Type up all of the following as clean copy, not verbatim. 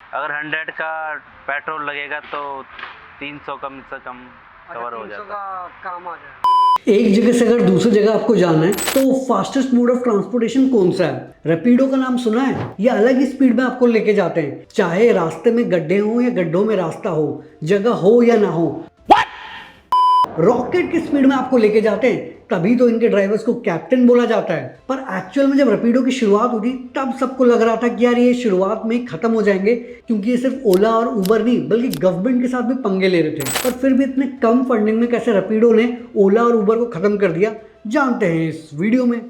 अगर 100 का पेट्रोल लगेगा तो 300 कम से कम कवर हो 300 जाता। का काम आ जाएगा। एक जगह से अगर दूसरी जगह आपको जाना है तो फास्टेस्ट मोड ऑफ ट्रांसपोर्टेशन कौन सा है? रैपिडो का नाम सुना है? ये अलग ही स्पीड में आपको लेके जाते हैं, चाहे रास्ते में गड्ढे हो या गड्ढों में रास्ता हो, जगह हो या ना हो। रॉकेट की स्पीड में आपको लेके जाते हैं, तभी तो इनके ड्राइवर्स को कैप्टन बोला जाता है। पर एक्चुअल में जब रैपिडो की शुरुआत हुई तब सबको लग रहा था कि यार ये शुरुआत में ही खत्म हो जाएंगे, क्योंकि ये सिर्फ ओला और उबर नहीं बल्कि गवर्नमेंट के साथ भी पंगे ले रहे थे। पर फिर भी इतने कम फंडिंग में कैसे रैपिडो ने ओला और उबर को खत्म कर दिया, जानते हैं इस वीडियो में।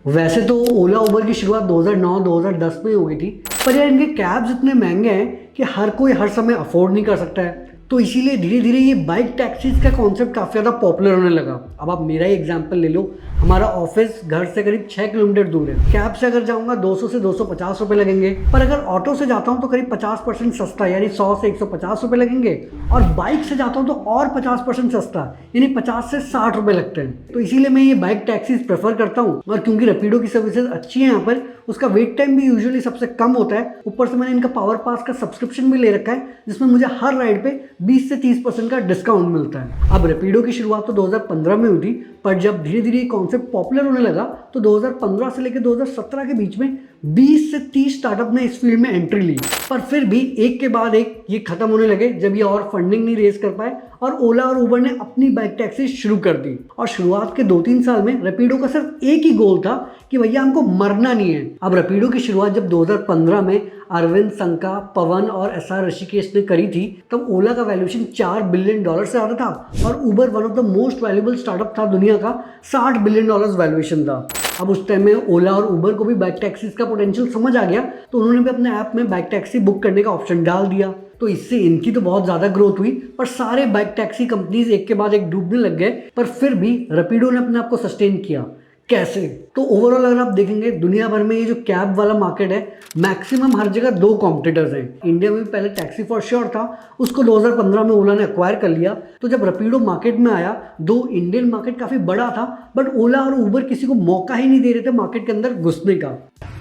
वैसे तो ओला उबर की शुरुआत 2009-2010 में हो गई थी, पर यार इनके कैब्स इतने महंगे हैं कि हर कोई हर समय अफोर्ड नहीं कर सकता है। तो इसीलिए धीरे धीरे ये बाइक टैक्सीज का कॉन्सेप्ट काफ़ी ज़्यादा पॉपुलर होने लगा। अब आप मेरा ही एग्जांपल ले लो, हमारा ऑफिस घर से करीब 6 किलोमीटर दूर है। कैब से अगर जाऊंगा 200 से 250 रुपये लगेंगे, पर अगर ऑटो से जाता हूँ तो करीब 50% सस्ता, यानी 100 से 150 रुपये लगेंगे। और बाइक से जाता हूँ तो और 50% सस्ता, यानी 50 से 60 रुपये लगते हैं। तो इसीलिए मैं ये बाइक टैक्सीज प्रेफर करता हूँ। और क्योंकि रैपिडो की सर्विसेज अच्छी है यहाँ पर, उसका वेट टाइम भी यूजुअली सबसे कम होता है। ऊपर से मैंने इनका पावर पास का सब्सक्रिप्शन भी ले रखा है, जिसमें मुझे हर राइड पे 20 से 30% का डिस्काउंट मिलता है। अब रैपिडो की शुरुआत तो 2015 में हुई थी, पर जब धीरे धीरे कॉन्सेप्ट पॉपुलर होने लगा तो 2015 से लेकर 2017 के बीच में 20 से 30 स्टार्टअप ने इस फील्ड में एंट्री ली। पर फिर भी एक के बाद एक ये खत्म होने लगे जब ये और फंडिंग नहीं रेज कर पाए, और ओला और उबर ने अपनी बाइक टैक्सी शुरू कर दी। और शुरुआत के 2-3 साल में रैपिडो का सिर्फ एक ही गोल था कि भैया हमको मरना नहीं है। अब रैपिडो की शुरुआत जब 2015 में अरविंद संका, पवन और एसआर ऋषिकेश ने करी थी, तब ओला का वैल्यूएशन $4 बिलियन से ज़्यादा था, और Uber one of the most valuable startup था दुनिया का, $60 बिलियन वैल्यूएशन था। अब उस टाइम में ओला और उबर को भी बाइक टैक्सीज का पोटेंशियल समझ आ गया, तो उन्होंने भी अपने ऐप में बाइक टैक्सी बुक करने का ऑप्शन डाल दिया। तो इससे इनकी तो बहुत ज़्यादा ग्रोथ हुई, पर सारे बाइक टैक्सी कंपनीज एक के बाद एक डूबने लग गए। पर फिर भी रैपिडो ने अपने आप को सस्टेन किया। कैसे? तो ओवरऑल अगर आप देखेंगे दुनिया भर में ये जो कैब वाला मार्केट है, मैक्सिमम हर जगह 2 कॉम्पिटिटर्स हैं। इंडिया में भी पहले टैक्सी फॉर श्योर था, उसको 2015 में ओला ने एक्वायर कर लिया। तो जब रैपिडो मार्केट में आया, दो इंडियन मार्केट काफ़ी बड़ा था, बट ओला और उबर किसी को मौका ही नहीं दे रहे थे मार्केट के अंदर घुसने का।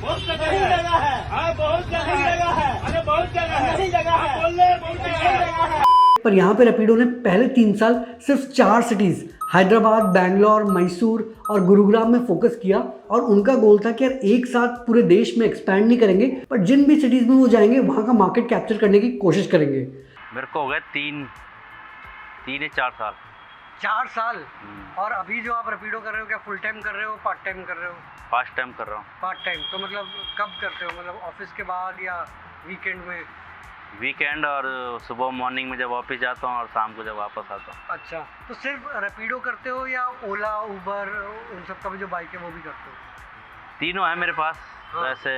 बहुत जगह है, बहुत जगह है, अरे बहुत जगह है, बोलने बहुत जगह है। पर यहाँ पे रैपिडो ने पहले 3 साल सिर्फ 4 सिटीज हैदराबाद, बैंगलोर, मैसूर और गुरुग्राम में फोकस किया। और उनका गोल था कि यार एक साथ पूरे देश में एक्सपैंड नहीं करेंगे, पर जिन भी सिटीज में वो जाएंगे वहाँ का मार्केट कैप्चर करने की कोशिश करेंगे। मेरे को हो गए 3 या 4 साल। 4 साल। और अभी जो आप रैपिडो कर रहे हो, क्या फुल टाइम कर रहे हो, पार्ट टाइम कर रहे हो? फर्स्ट टाइम कर रहा हूँ। पार्ट टाइम तो मतलब कब करते हो, मतलब ऑफिस के बाद या वीकेंड में? वीकेंड और सुबह मॉर्निंग में जब ऑफिस जाता हूँ और शाम को जब वापस आता हूँ। अच्छा, तो सिर्फ रैपिडो करते हो या ओला, उबर, उन सब का भी जो बाइक है वो भी करते हो? तीनों है मेरे पास। हाँ। वैसे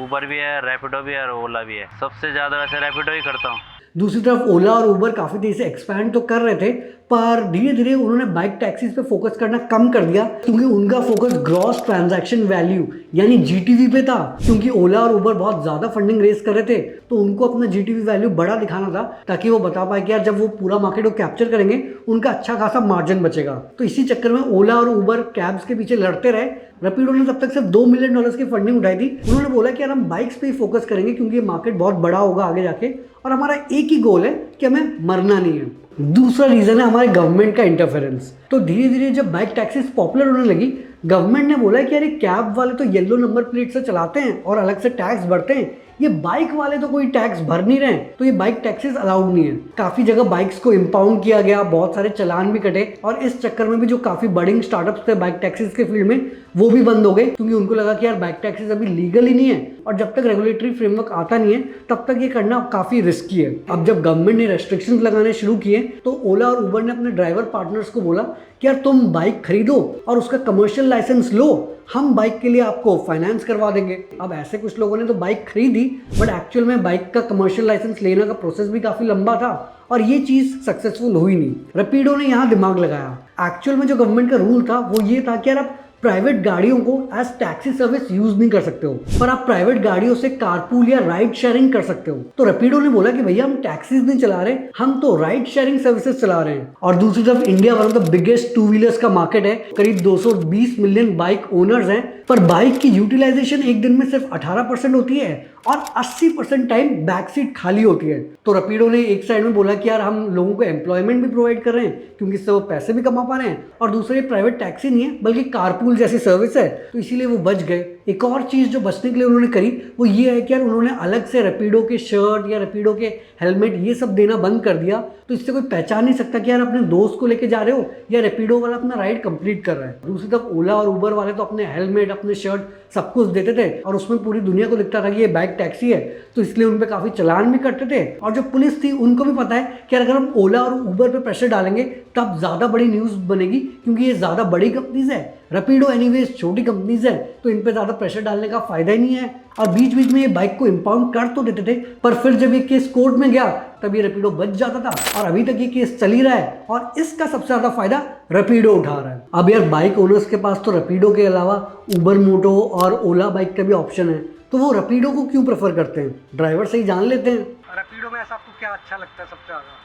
उबर भी है, रैपिडो भी है और ओला भी है। सबसे ज़्यादा वैसे रैपिडो ही करता हूँ। दूसरी तरफ ओला और उबर काफ़ी तेज़ी से एक्सपैंड तो कर रहे थे, पर धीरे धीरे उन्होंने बाइक टैक्सीज पे फोकस करना कम कर दिया, क्योंकि उनका फोकस ग्रॉस ट्रांजैक्शन वैल्यू यानी जीटीवी पे था। क्योंकि ओला और उबर बहुत ज़्यादा फंडिंग रेस कर रहे थे, तो उनको अपना जीटीवी वैल्यू बड़ा दिखाना था, ताकि वो बता पाए कि यार जब वो पूरा मार्केट को कैप्चर करेंगे उनका अच्छा खासा मार्जिन बचेगा। तो इसी चक्कर में ओला और उबर कैब्स के पीछे लड़ते रहे। रैपिडो ने तब तक सिर्फ $2 मिलियन की फंडिंग उठाई थी। उन्होंने बोला कि यार हम बाइक्स पे ही फोकस करेंगे, क्योंकि ये मार्केट बहुत बड़ा होगा आगे जाके, और हमारा एक ही गोल है कि हमें मरना नहीं है। दूसरा रीजन है हमारे गवर्नमेंट का इंटरफेरेंस। तो धीरे धीरे जब बाइक टैक्सीज पॉपुलर होने लगी, गवर्नमेंट ने बोला कि यार कैब वाले तो येलो नंबर प्लेट से चलाते हैं और अलग से टैक्स भरते हैं, ये बाइक वाले तो कोई टैक्स भर नहीं रहे हैं, तो ये बाइक टैक्सेस अलाउड नहीं है। काफी जगह बाइक्स को इंपाउंड किया गया, बहुत सारे चलान भी कटे, और इस चक्कर में भी जो काफी बडिंग स्टार्टअप्स थे बाइक टैक्सीज के फील्ड में, वो भी बंद हो गए, क्योंकि उनको लगा कि यार बाइक टैक्सीज अभी लीगल ही नहीं है, और जब तक रेगुलेटरी फ्रेमवर्क आता नहीं है तब तक ये करना काफी रिस्की है। अब जब गवर्नमेंट ने रेस्ट्रिक्शंस लगाने शुरू किए, तो ओला और उबर ने अपने ड्राइवर पार्टनर्स को बोला कि यार तुम बाइक खरीदो और उसका कमर्शियल लाइसेंस लो, हम बाइक के लिए आपको फाइनेंस करवा देंगे। अब ऐसे कुछ लोगों ने तो बाइक खरीदी, बट एक्चुअल में बाइक का कमर्शियल लाइसेंस लेने का प्रोसेस भी काफी लंबा था, और ये चीज सक्सेसफुल हुई नहीं। रैपिडो ने यहाँ दिमाग लगाया। एक्चुअल में जो गवर्नमेंट का रूल था वो ये था कि यार आप प्राइवेट गाड़ियों को एज टैक्सी सर्विस यूज नहीं कर सकते हो, पर आप प्राइवेट गाड़ियों से कारपूल या राइड शेयरिंग कर सकते हो। तो रैपिडो ने बोला कि भैया हम टैक्सीज नहीं चला रहे, हम तो राइड शेयरिंग सर्विसेज चला रहे हैं। और दूसरी तरफ India one of the biggest two wheelers का मार्केट है, करीब 220 मिलियन बाइक ओनर्स हैं, पर बाइक की यूटिलाइजेशन एक दिन में सिर्फ 18% होती है और 80% टाइम बैक सीट खाली होती है। तो रैपिडो ने एक साइड में बोला कि यार हम लोगों को एम्प्लॉयमेंट भी प्रोवाइड कर रहे हैं क्योंकि इससे वो पैसे भी कमा पा रहे हैं, और दूसरा ये प्राइवेट टैक्सी नहीं है बल्कि कारपूल जैसी सर्विस है, तो इसीलिए वो बच गए। एक और चीज़ जो बचने के लिए उन्होंने करी वो ये है कि यार उन्होंने अलग से रैपिडो के शर्ट या रैपिडो के हेलमेट ये सब देना बंद कर दिया, तो इससे कोई पहचान नहीं सकता कि यार अपने दोस्त को लेके जा रहे हो या रैपिडो वाला अपना राइड कंप्लीट कर रहा है। दूसरी तरफ ओला और उबर वाले तो अपने हेलमेट, अपने शर्ट सब कुछ देते थे और उसमें पूरी दुनिया को दिखता था कि ये बाइक टैक्सी है, तो इसलिए उन पे काफ़ी चलान भी करते थे। और जो पुलिस थी उनको भी पता है कि अगर हम ओला और उबर पे प्रेशर डालेंगे तब ज़्यादा बड़ी न्यूज़ बनेगी, क्योंकि ये ज़्यादा बड़ी कंपनीज है, रैपिडो एनीवेज छोटी कंपनीज है, तो इन पे ज़्यादा प्रेशर डालने का फ़ायदा ही नहीं है। और बीच बीच में ये बाइक को इम्पाउंड कर तो देते थे, पर फिर जब ये केस कोर्ट में गया तब ये रैपिडो बच जाता था, और अभी तक ये केस चल ही रहा है और इसका सबसे ज़्यादा फायदा रैपिडो उठा रहा है। अब यार बाइक ओनर्स के पास तो रैपिडो के अलावा उबर मोटो और ओला बाइक का भी ऑप्शन है, तो वो रैपिडो को क्यों प्रेफर करते हैं? ड्राइवर से ही जान लेते हैं। रैपिडो में ऐसा आपको क्या अच्छा लगता है सबसे ज़्यादा?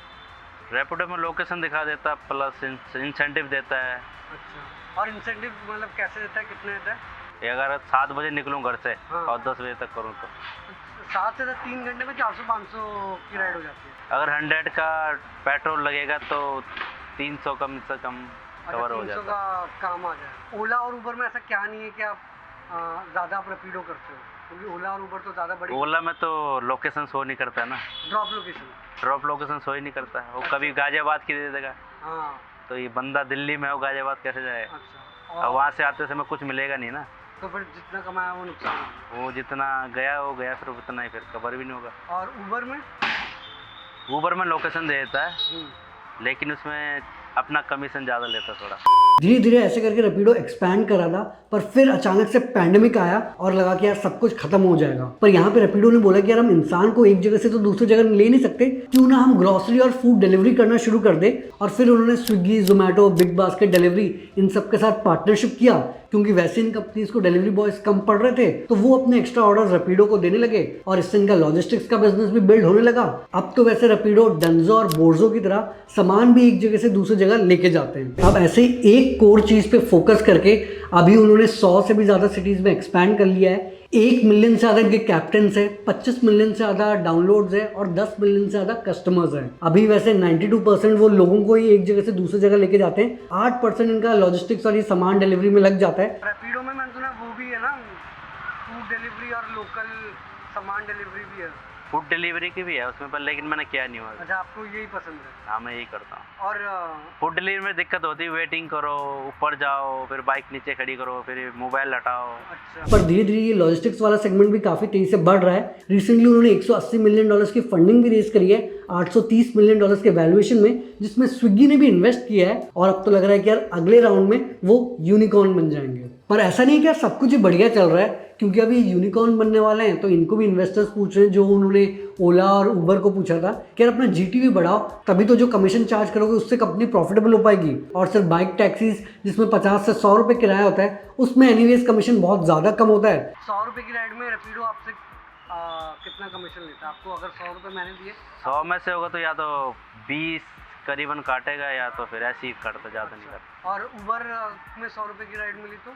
रैपिडो में लोकेशन दिखा देता है, प्लस इंसेंटिव देता है। अच्छा, और इंसेंटिव मतलब कैसे देता है, कितने देता है? अगर 7 बजे निकलूँ घर से हाँ। और 10 बजे तक करूँ तो 7 से 3 घंटे में 400-500 की राइड हो जाती है। अगर 100 का पेट्रोल लगेगा तो 300 कम से कम कवर हो 300 जाता का काम आ जाए। ओला और उबर में ऐसा क्या नहीं है कि आप ज़्यादा आप रैपिडो करते हो, क्योंकि ओला और उबर तो ज़्यादा बड़ी। है। ओला में तो लोकेशन शो नहीं करता है ना, ड्रॉप लोकेशन शो ही नहीं करता है। वो अच्छा। कभी गाजियाबाद की दे देगा, हाँ। तो ये बंदा दिल्ली में हो, गाजियाबाद कैसे जाए? अच्छा, और वहाँ से आते समय कुछ मिलेगा नहीं ना, तो फिर जितना कमाया वो नुकसान है। वो जितना गया वो गया, फिर उतना ही फिर कवर भी नहीं होगा। और उबर में लोकेशन दे देता है, लेकिन उसमें अपना कमीशन ज़्यादा लेता है थोड़ा। धीरे धीरे ऐसे करके रैपिडो एक्सपैंड करा था, पर फिर अचानक से पैंडेमिक आया और लगा कि यार सब कुछ खत्म हो जाएगा। पर यहाँ पे रैपिडो ने बोला कि यार हम इंसान को एक जगह से तो दूसरी जगह ले नहीं सकते, क्यों ना हम ग्रोसरी और फूड डिलीवरी करना शुरू कर दे। और फिर उन्होंने स्विगी, जोमेटो, बिग बास्केट डिलीवरी इन सब के साथ पार्टनरशिप किया, क्योंकि वैसे इन कंपनीज को डिलीवरी बॉयज कम पड़ रहे थे, तो वो अपने एक्स्ट्रा ऑर्डर रैपिडो को देने लगे और इससे इनका लॉजिस्टिक्स का बिजनेस भी बिल्ड होने लगा। अब तो वैसे रैपिडो डंजो और बोर्जो की तरह सामान भी एक जगह से दूसरी जगह लेके जाते हैं। अब ऐसे ही एक कोर चीज पे फोकस करके अभी उन्होंने 100 से भी ज्यादा सिटीज में एक्सपैंड कर लिया है। 1 मिलियन से ज्यादा इनके कैप्टन्स है, 25 मिलियन से ज्यादा डाउनलोड्स है और 10 मिलियन से ज्यादा कस्टमर्स हैं। अभी वैसे 92% वो लोगों को ही एक जगह से दूसरी जगह लेके जाते हैं, 8% इनका लॉजिस्टिक्स और ये सामान डिलीवरी में लग जाता है। रैपिडो में मैंने सुना वो भी है ना, फूड डिलीवरी और लोकल सामान डिलीवरी भी है। फूड डिलीवरी की भी है उसमें, पर लेकिन मैंने किया नहीं हुआ। अच्छा, आपको यही पसंद है? हाँ, मैं यही करता हूँ। और फूड डिलीवरी में दिक्कत होती है, वेटिंग करो, ऊपर जाओ, फिर बाइक नीचे खड़ी करो, फिर मोबाइल हटाओ। अच्छा, पर धीरे धीरे ये लॉजिस्टिक्स वाला सेगमेंट भी काफी तेजी से बढ़ रहा है। रिसेंटली उन्होंने $180 मिलियन की फंडिंग भी रेज करी है, $830 मिलियन के वैल्यूएशन में, जिसमें स्विगी ने भी इन्वेस्ट किया है। और अब तो लग रहा है कि यार अगले राउंड में वो यूनिकॉर्न बन जाएंगे। पर ऐसा नहीं है कि यार सब कुछ ही बढ़िया चल रहा है, क्योंकि अभी यूनिकॉर्न बनने वाले हैं, तो इनको भी इन्वेस्टर्स पूछ रहे हैं, जो उन्होंने ओला और उबर को पूछा था कि यार अपना जीटीवी बढ़ाओ, तभी तो जो कमीशन चार्ज करोगे उससे कंपनी प्रॉफिटेबल हो पाएगी। और सिर्फ बाइक टैक्सीज जिसमें 50 से 100 रुपये किराया होता है, उसमें एनीवेज कमीशन बहुत ज़्यादा कम होता है। 100 रुपये की राइड में रैपिडो आपसे कितना कमीशन लेता है? आपको अगर 100 रुपये मैंने दिए, 100 में से होगा तो या तो 20 करीबन काटेगा, या तो फिर ऐसे ही काटता, ज़्यादा नहीं काटता। और उबर में 100 रुपये की राइड मिली तो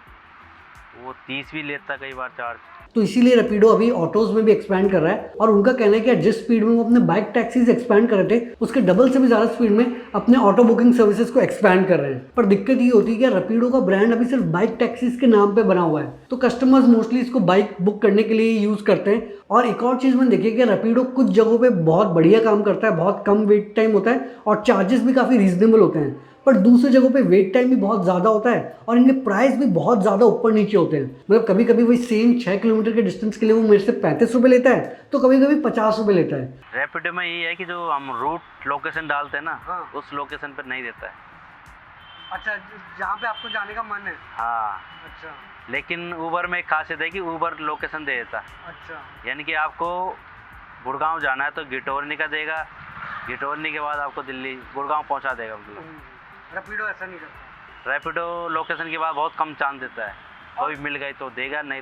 वो 30 भी लेता कई बार चार्ज। तो इसीलिए रैपिडो अभी ऑटोज में भी एक्सपैंड कर रहा है, और उनका कहना है कि जिस स्पीड में वो अपने बाइक टैक्सीज एक्सपैंड कर रहे थे, उसके डबल से भी ज़्यादा स्पीड में अपने ऑटो बुकिंग सर्विसेज को एक्सपैंड कर रहे हैं। पर दिक्कत ये होती है कि रैपिडो का ब्रांड अभी सिर्फ बाइक टैक्सीज के नाम पे बना हुआ है, तो कस्टमर्स मोस्टली इसको बाइक बुक करने के लिए यूज़ करते हैं। और एक और चीज़ मैंने देखी है कि रैपिडो कुछ जगहों पर बहुत बढ़िया काम करता है, बहुत कम वेट टाइम होता है और चार्जेस भी काफ़ी रीजनेबल होते हैं, पर दूसरी जगहों पे वेट टाइम भी बहुत ज़्यादा होता है और इनके प्राइस भी बहुत ज़्यादा ऊपर नीचे होते हैं। मतलब कभी कभी वही सेम 6 किलोमीटर के डिस्टेंस के लिए वो मेरे से 35 रुपये लेता है, तो कभी कभी 50 रुपये लेता है। रैपिडो में ये है कि जो हम रूट लोकेशन डालते हैं ना, हाँ। उस लोकेशन पर नहीं देता है। अच्छा, जहाँ पे आपको जाने का मन है। हाँ। अच्छा। लेकिन उबर में एक खासियत है कि उबर लोकेशन दे देता है। अच्छा। यानी कि आपको गुड़गांव जाना है तो गिटोरनी का देगा, गिटोरनी के बाद आपको दिल्ली गुड़गांव पहुँचा देगा। मतलब रैपिडो ऐसा नहीं करता। रैपिडो लोकेशन के बाद बहुत कम चांस देता है, कोई मिल गई तो देगा, नहीं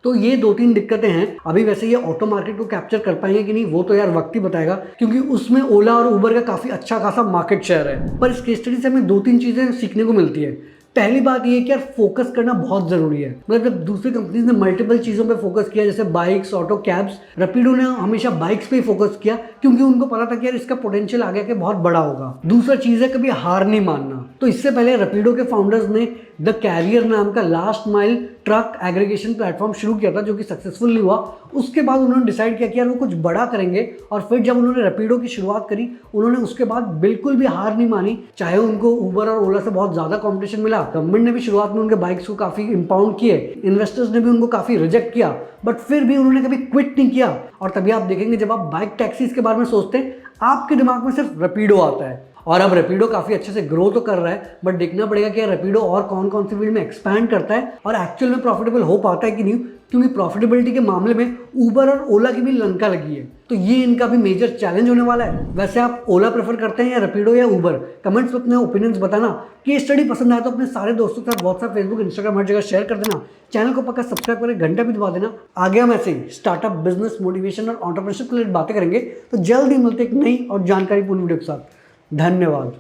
तो ये 2-3 दिक्कतें हैं। अभी वैसे ये ऑटो मार्केट को कैप्चर कर पाएंगे कि नहीं वो तो यार वक्त ही बताएगा, क्योंकि उसमें ओला और उबर का काफ़ी अच्छा खासा मार्केट शेयर है। पर इस केस स्टडी से हमें 2-3 चीज़ें सीखने को मिलती है। पहली बात ये कि यार फोकस करना बहुत ज़रूरी है। मतलब जब दूसरी कंपनीज ने मल्टीपल चीज़ों पे फोकस किया, जैसे बाइक्स, ऑटो, कैब्स, रैपिडो ने हमेशा बाइक्स पे ही फोकस किया, क्योंकि उनको पता था कि यार इसका पोटेंशियल आगे के बहुत बड़ा होगा। दूसरा चीज़ है कभी हार नहीं मानना। तो इससे पहले रैपिडो के फाउंडर्स ने द कैरियर नाम का last mile truck aggregation platform शुरू किया था, जो कि सक्सेसफुल नहीं हुआ। उसके बाद उन्होंने डिसाइड किया कि यार वो कुछ बड़ा करेंगे, और फिर जब उन्होंने रैपिडो की शुरुआत करी, उन्होंने उसके बाद बिल्कुल भी हार नहीं मानी। चाहे उनको उबर और ओला से बहुत ज़्यादा कॉम्पिटिशन मिला, गवर्नमेंट ने भी शुरुआत में उनके बाइक्स को काफ़ी इंपाउंड किए, इन्वेस्टर्स ने भी उनको काफ़ी रिजेक्ट किया, बट फिर भी उन्होंने कभी क्विट नहीं किया। और तभी आप देखेंगे जब आप बाइक टैक्सीज के बारे में सोचते हैं, आपके दिमाग में सिर्फ रैपिडो आता है। और अब रैपिडो काफ़ी अच्छे से ग्रो तो कर रहा है, बट देखना पड़ेगा कि रैपिडो और कौन कौन सी फील्ड में एक्सपैंड करता है और एक्चुअल में प्रॉफिटेबल हो पाता है कि नहीं, क्योंकि प्रॉफिटेबिलिटी के मामले में उबर और ओला की भी लंका लगी है। तो ये इनका भी मेजर चैलेंज होने वाला है। वैसे आप ओला प्रेफर करते हैं या रैपिडो या उबर? कमेंट्स में अपने ओपिनियंस बताना। केस स्टडी पसंद आया तो अपने सारे दोस्तों के साथ व्हाट्सएप, फेसबुक, इंस्टाग्राम हर जगह शेयर कर देना। चैनल को पक्का सब्सक्राइब करके घंटा भी दबा देना। आगे हम ऐसे ही स्टार्टअप, बिजनेस, मोटिवेशन और एंटरप्रेन्योरशिप के लिए बातें करेंगे। तो जल्द ही मिलते एक नई और जानकारीपूर्ण वीडियो के साथ। धन्यवाद।